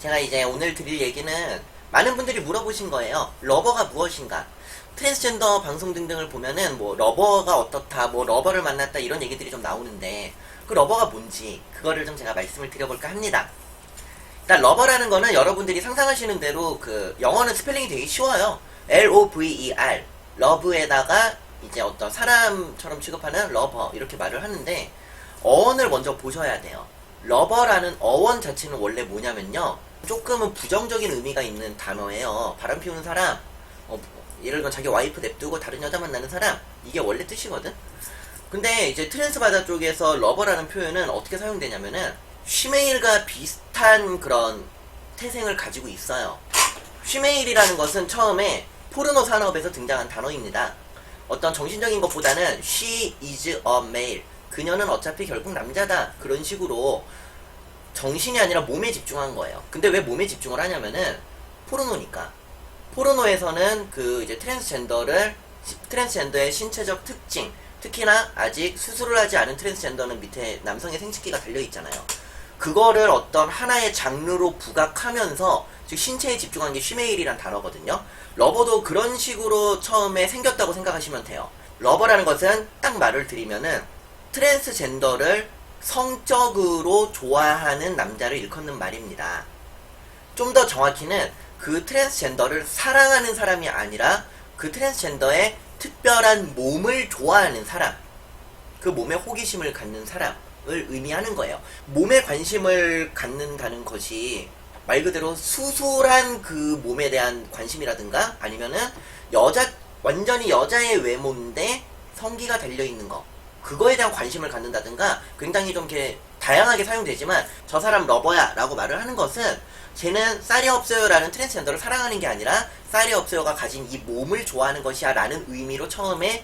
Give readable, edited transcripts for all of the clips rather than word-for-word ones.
제가 이제 오늘 드릴 얘기는 많은 분들이 물어보신 거예요. 러버가 무엇인가? 트랜스젠더 방송 등등을 보면은 뭐 러버가 어떻다, 뭐 러버를 만났다 이런 얘기들이 좀 나오는데 그 러버가 뭔지 그거를 좀 제가 말씀을 드려볼까 합니다. 일단 러버라는 거는 여러분들이 상상하시는 대로 그 영어는 스펠링이 되게 쉬워요. L-O-V-E-R 러브에다가 이제 어떤 사람처럼 취급하는 러버 이렇게 말을 하는데 어원을 먼저 보셔야 돼요. 러버라는 어원 자체는 원래 뭐냐면요, 조금은 부정적인 의미가 있는 단어예요. 바람 피우는 사람, 예를 들어 자기 와이프 냅두고 다른 여자 만나는 사람, 이게 원래 뜻이거든. 근데 이제 트랜스 바다 쪽에서 러버라는 표현은 어떻게 사용되냐면은 쉬메일과 비슷한 그런 태생을 가지고 있어요. 쉬메일이라는 것은 처음에 포르노 산업에서 등장한 단어입니다. 어떤 정신적인 것보다는 she is a male, 그녀는 어차피 결국 남자다, 그런 식으로 정신이 아니라 몸에 집중한 거예요. 근데 왜 몸에 집중을 하냐면은 포르노니까. 포르노에서는 그 이제 트랜스젠더의 신체적 특징, 특히나 아직 수술을 하지 않은 트랜스젠더는 밑에 남성의 생殖기가 달려있잖아요. 그거를 어떤 하나의 장르로 부각하면서 즉 신체에 집중한 게 쉬메일이란 단어거든요. 러버도 그런 식으로 처음에 생겼다고 생각하시면 돼요. 러버라는 것은 딱 말을 드리면은 트랜스젠더를 성적으로 좋아하는 남자를 일컫는 말입니다. 좀 더 정확히는 그 트랜스젠더를 사랑하는 사람이 아니라 그 트랜스젠더의 특별한 몸을 좋아하는 사람, 그 몸에 호기심을 갖는 사람을 의미하는 거예요. 몸에 관심을 갖는다는 것이 말 그대로 수술한 그 몸에 대한 관심이라든가 아니면은 완전히 여자의 외모인데 성기가 달려있는 거, 그거에 대한 관심을 갖는다든가 굉장히 좀 이렇게 다양하게 사용되지만 저 사람 러버야 라고 말을 하는 것은 쟤는 쌀이 없어요 라는 트랜스젠더를 사랑하는 게 아니라 쌀이 없어요가 가진 이 몸을 좋아하는 것이야 라는 의미로 처음에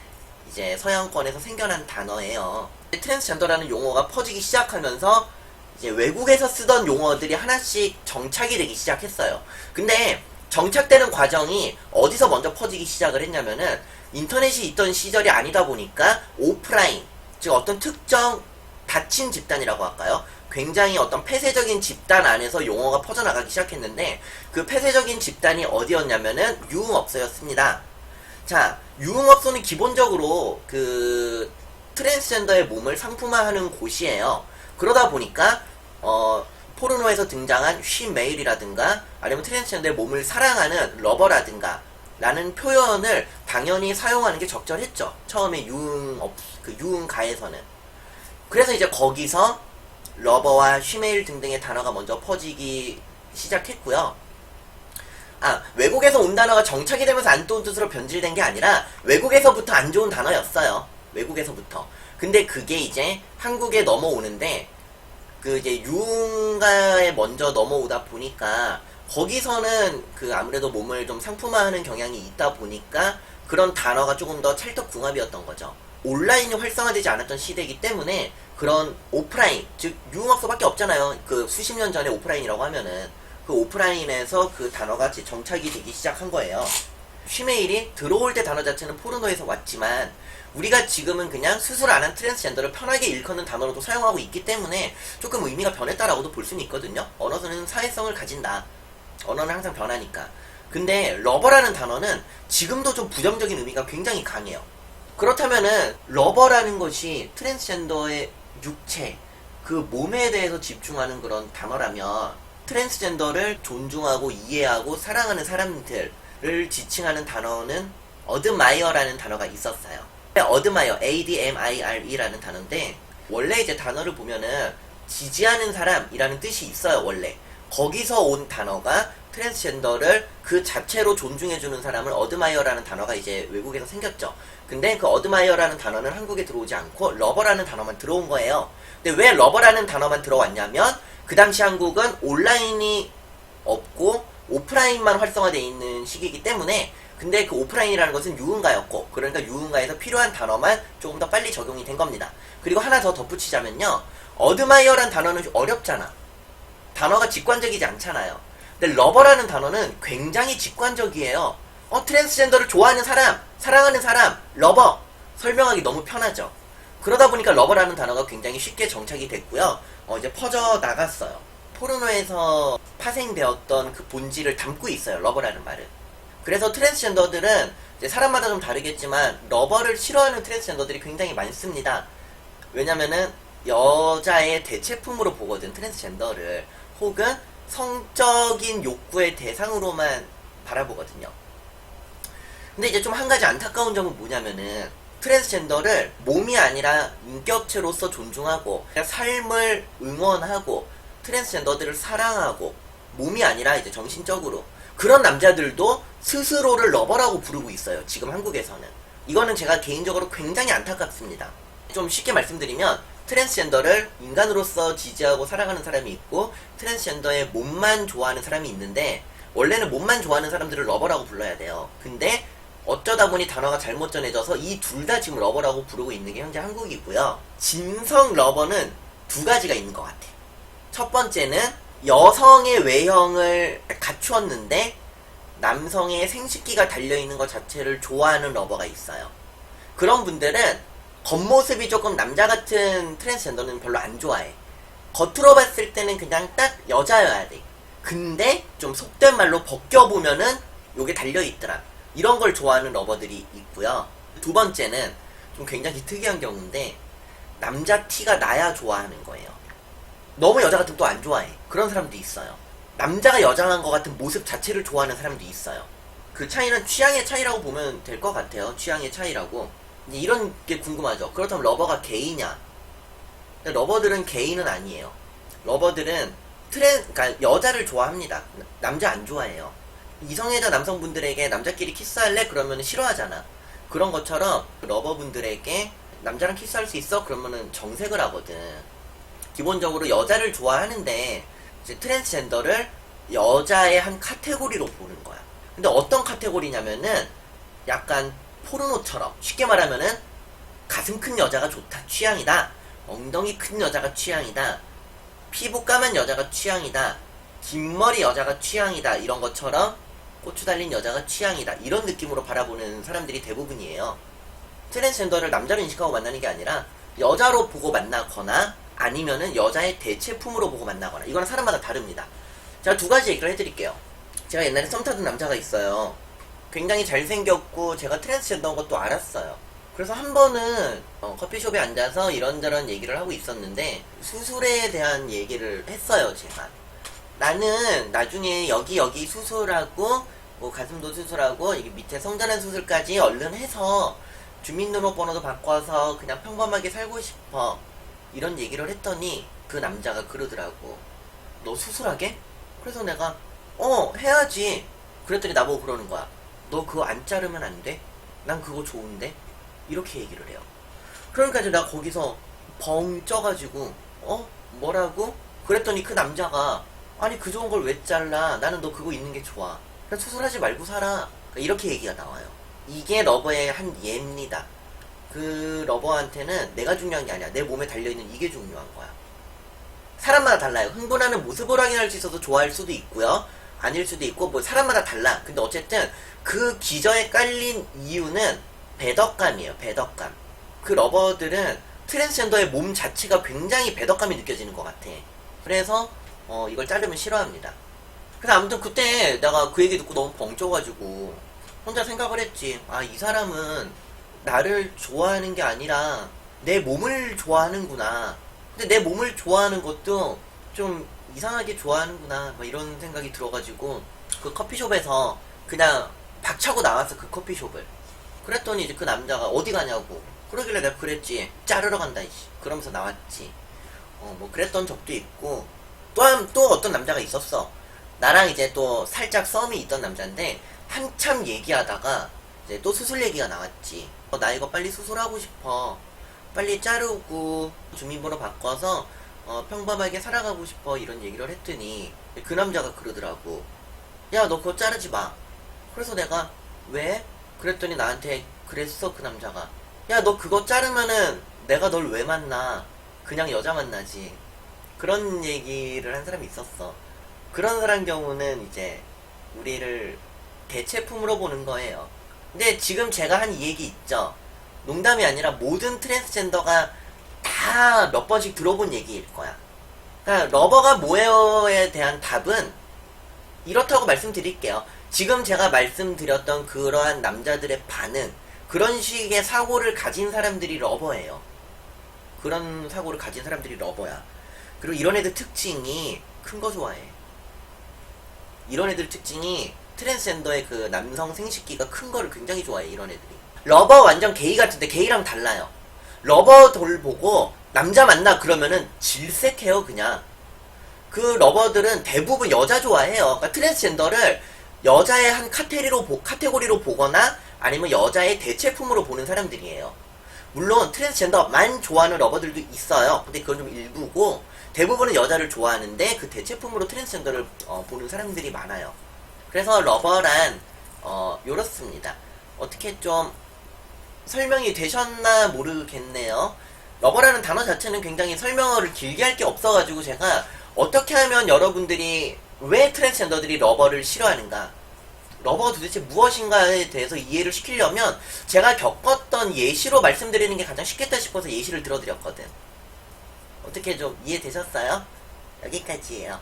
이제 서양권에서 생겨난 단어예요. 트랜스젠더라는 용어가 퍼지기 시작하면서 이제 외국에서 쓰던 용어들이 하나씩 정착이 되기 시작했어요. 근데 정착되는 과정이 어디서 먼저 퍼지기 시작을 했냐면은 인터넷이 있던 시절이 아니다 보니까 오프라인, 즉 어떤 특정 닫힌 집단이라고 할까요? 굉장히 어떤 폐쇄적인 집단 안에서 용어가 퍼져나가기 시작했는데 그 폐쇄적인 집단이 어디였냐면은 유흥업소였습니다. 자, 유흥업소는 기본적으로 그 트랜스젠더의 몸을 상품화하는 곳이에요. 그러다 보니까 포르노에서 등장한 쉬메일이라든가 아니면 트랜스젠더의 몸을 사랑하는 러버라든가 라는 표현을 당연히 사용하는 게 적절했죠. 처음에 유흥가에서는. 그래서 이제 거기서 러버와 쉬메일 등등의 단어가 먼저 퍼지기 시작했고요. 외국에서 온 단어가 정착이 되면서 안 좋은 뜻으로 변질된 게 아니라 외국에서부터 안 좋은 단어였어요. 외국에서부터. 근데 그게 이제 한국에 넘어오는데 그 이제 유흥가에 먼저 넘어오다 보니까 거기서는 그 아무래도 몸을 좀 상품화하는 경향이 있다 보니까 그런 단어가 조금 더 찰떡궁합이었던 거죠. 온라인이 활성화되지 않았던 시대이기 때문에 그런 오프라인, 즉 유흥업소밖에 없잖아요. 그 수십 년 전에 오프라인이라고 하면은 그 오프라인에서 그 단어가 정착이 되기 시작한 거예요. 쉬메일이 들어올 때 단어 자체는 포르노에서 왔지만 우리가 지금은 그냥 수술 안 한 트랜스젠더를 편하게 일컫는 단어로도 사용하고 있기 때문에 조금 의미가 변했다라고도 볼 수는 있거든요. 언어는 사회성을 가진다. 언어는 항상 변하니까. 근데 러버라는 단어는 지금도 좀 부정적인 의미가 굉장히 강해요. 그렇다면은 러버라는 것이 트랜스젠더의 육체, 그 몸에 대해서 집중하는 그런 단어라면 트랜스젠더를 존중하고 이해하고 사랑하는 사람들을 지칭하는 단어는 어드마이어라는 단어가 있었어요. 어드마이어, ADMIRE라는 단어인데 원래 이제 단어를 보면은 지지하는 사람이라는 뜻이 있어요. 원래 거기서 온 단어가 트랜스젠더를 그 자체로 존중해주는 사람을 어드마이어라는 단어가 이제 외국에서 생겼죠. 근데 그 어드마이어라는 단어는 한국에 들어오지 않고 러버라는 단어만 들어온 거예요. 근데 왜 러버라는 단어만 들어왔냐면 그 당시 한국은 온라인이 없고 오프라인만 활성화되어 있는 시기이기 때문에, 근데 그 오프라인이라는 것은 유흥가였고, 그러니까 유흥가에서 필요한 단어만 조금 더 빨리 적용이 된 겁니다. 그리고 하나 더 덧붙이자면요, 어드마이어라는 단어는 어렵잖아. 단어가 직관적이지 않잖아요. 근데 러버라는 단어는 굉장히 직관적이에요. 트랜스젠더를 좋아하는 사람, 사랑하는 사람, 러버. 설명하기 너무 편하죠. 그러다 보니까 러버라는 단어가 굉장히 쉽게 정착이 됐고요. 이제 퍼져 나갔어요. 포르노에서 파생되었던 그 본질을 담고 있어요. 러버라는 말은. 그래서 트랜스젠더들은 이제 사람마다 좀 다르겠지만 러버를 싫어하는 트랜스젠더들이 굉장히 많습니다. 왜냐면은 여자의 대체품으로 보거든, 트랜스젠더를. 혹은 성적인 욕구의 대상으로만 바라보거든요. 근데 이제 좀 한 가지 안타까운 점은 뭐냐면은 트랜스젠더를 몸이 아니라 인격체로서 존중하고 삶을 응원하고 트랜스젠더들을 사랑하고 몸이 아니라 이제 정신적으로 그런 남자들도 스스로를 러버라고 부르고 있어요. 지금 한국에서는. 이거는 제가 개인적으로 굉장히 안타깝습니다. 좀 쉽게 말씀드리면 트랜스젠더를 인간으로서 지지하고 사랑하는 사람이 있고 트랜스젠더의 몸만 좋아하는 사람이 있는데 원래는 몸만 좋아하는 사람들을 러버라고 불러야 돼요. 근데 어쩌다 보니 단어가 잘못 전해져서 이 둘 다 지금 러버라고 부르고 있는 게 현재 한국이고요. 진성 러버는 두 가지가 있는 것 같아. 첫 번째는 여성의 외형을 갖추었는데 남성의 생식기가 달려있는 것 자체를 좋아하는 러버가 있어요. 그런 분들은 겉모습이 조금 남자 같은 트랜스젠더는 별로 안 좋아해. 겉으로 봤을 때는 그냥 딱 여자여야 돼. 근데 좀 속된 말로 벗겨보면은 요게 달려있더라. 이런 걸 좋아하는 러버들이 있고요. 두 번째는 좀 굉장히 특이한 경우인데 남자 티가 나야 좋아하는 거예요. 너무 여자 같으면 또 안 좋아해. 그런 사람도 있어요. 남자가 여장한 것 같은 모습 자체를 좋아하는 사람도 있어요. 그 차이는 취향의 차이라고 보면 될 것 같아요. 취향의 차이라고. 이제 이런 게 궁금하죠. 그렇다면 러버가 게이냐? 러버들은 게이는 아니에요. 러버들은 그러니까 여자를 좋아합니다. 남자 안 좋아해요. 이성애자 남성분들에게 남자끼리 키스할래? 그러면 싫어하잖아. 그런 것처럼 러버분들에게 남자랑 키스할 수 있어? 그러면은 정색을 하거든. 기본적으로 여자를 좋아하는데 이제 트랜스젠더를 여자의 한 카테고리로 보는 거야. 근데 어떤 카테고리냐면은 약간 포르노처럼 쉽게 말하면은 가슴 큰 여자가 좋다, 취향이다. 엉덩이 큰 여자가 취향이다. 피부 까만 여자가 취향이다. 긴 머리 여자가 취향이다. 이런 것처럼 고추 달린 여자가 취향이다. 이런 느낌으로 바라보는 사람들이 대부분이에요. 트랜스젠더를 남자로 인식하고 만나는 게 아니라 여자로 보고 만나거나 아니면은 여자의 대체품으로 보고 만나거나 이거는 사람마다 다릅니다. 제가 두 가지 얘기를 해드릴게요. 제가 옛날에 썸 타던 남자가 있어요. 굉장히 잘생겼고 제가 트랜스젠더인 것도 알았어요. 그래서 한 번은 커피숍에 앉아서 이런저런 얘기를 하고 있었는데 수술에 대한 얘기를 했어요. 제가 나는 나중에 여기 수술하고 뭐 가슴도 수술하고 여기 밑에 성전환 수술까지 얼른 해서 주민등록번호도 바꿔서 그냥 평범하게 살고 싶어, 이런 얘기를 했더니 그 남자가 그러더라고. 너 수술하게? 그래서 내가 해야지. 그랬더니 나보고 그러는 거야. 너 그거 안 자르면 안 돼? 난 그거 좋은데? 이렇게 얘기를 해요. 그러니까 이제 나 거기서 벙 쪄가지고 뭐라고? 그랬더니 그 남자가 아니 그 좋은 걸 왜 잘라? 나는 너 그거 있는 게 좋아. 그냥 수술하지 말고 살아. 이렇게 얘기가 나와요. 이게 러버의 한 예입니다. 그 러버한테는 내가 중요한 게 아니야. 내 몸에 달려있는 이게 중요한 거야. 사람마다 달라요. 흥분하는 모습을 확인할 수 있어서 좋아할 수도 있고요. 아닐 수도 있고 뭐 사람마다 달라. 근데 어쨌든 그 기저에 깔린 이유는 배덕감이에요. 배덕감. 그 러버들은 트랜스젠더의 몸 자체가 굉장히 배덕감이 느껴지는 것 같아. 그래서 이걸 자르면 싫어합니다. 그래서 아무튼 그때 내가 그 얘기 듣고 너무 벙쪄가지고 혼자 생각을 했지. 아, 이 사람은 나를 좋아하는 게 아니라 내 몸을 좋아하는구나. 근데 내 몸을 좋아하는 것도 좀 이상하게 좋아하는구나. 뭐 이런 생각이 들어가지고 그 커피숍에서 그냥 박차고 나왔어. 그 커피숍을. 그랬더니 이제 그 남자가 어디 가냐고 그러길래 내가 그랬지. 자르러 간다 이씨. 그러면서 나왔지. 뭐 그랬던 적도 있고 또 어떤 남자가 있었어. 나랑 이제 또 살짝 썸이 있던 남자인데 한참 얘기하다가 이제 또 수술 얘기가 나왔지. 나 이거 빨리 수술하고 싶어. 빨리 자르고 주민번호 바꿔서 평범하게 살아가고 싶어. 이런 얘기를 했더니 그 남자가 그러더라고. 야, 너 그거 자르지 마. 그래서 내가 왜? 그랬더니 나한테 그랬어. 그 남자가. 야, 너 그거 자르면은 내가 널 왜 만나? 그냥 여자 만나지. 그런 얘기를 한 사람이 있었어. 그런 사람 경우는 이제 우리를 대체품으로 보는 거예요. 근데 지금 제가 한 이 얘기 있죠. 농담이 아니라 모든 트랜스젠더가 다 몇 번씩 들어본 얘기일 거야. 그러니까 러버가 뭐예요에 대한 답은 이렇다고 말씀드릴게요. 지금 제가 말씀드렸던 그러한 남자들의 반응, 그런 식의 사고를 가진 사람들이 러버예요. 그런 사고를 가진 사람들이 러버야. 그리고 이런 애들 특징이 큰 거 좋아해. 이런 애들 특징이 트랜스젠더의 그 남성 생식기가 큰 거를 굉장히 좋아해. 이런 애들이. 러버 완전 게이 같은데 게이랑 달라요. 러버 돌 보고 남자 만나 그러면은 질색해요. 그냥 그 러버들은 대부분 여자 좋아해요. 그러니까 트랜스젠더를 여자의 한 카테고리로 보거나 아니면 여자의 대체품으로 보는 사람들이에요. 물론 트랜스젠더만 좋아하는 러버들도 있어요. 근데 그건 좀 일부고 대부분은 여자를 좋아하는데 그 대체품으로 트랜스젠더를 보는 사람들이 많아요. 그래서 러버란 요렇습니다. 어떻게 좀 설명이 되셨나 모르겠네요. 러버라는 단어 자체는 굉장히 설명을 길게 할 게 없어가지고 제가 어떻게 하면 여러분들이 왜 트랜스젠더들이 러버를 싫어하는가, 러버가 도대체 무엇인가에 대해서 이해를 시키려면 제가 겪었던 예시로 말씀드리는 게 가장 쉽겠다 싶어서 예시를 들어드렸거든. 어떻게 좀 이해되셨어요? 여기까지예요.